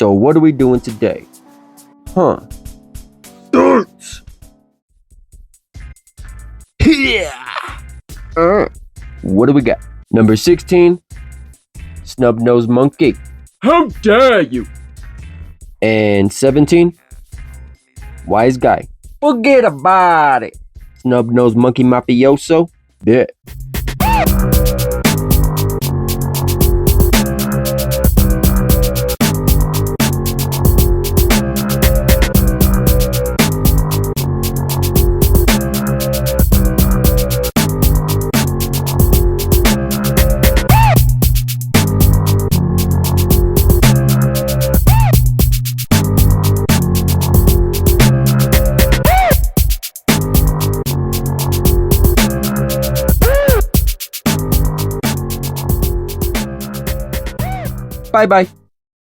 So what are we doing today? Dance! Yeah! What do we got? Number 16, Snub-Nosed Monkey. How dare you! And 17, Wise Guy. Forget about it. Snub-Nosed Monkey Mafioso. Yeah. Bye-bye.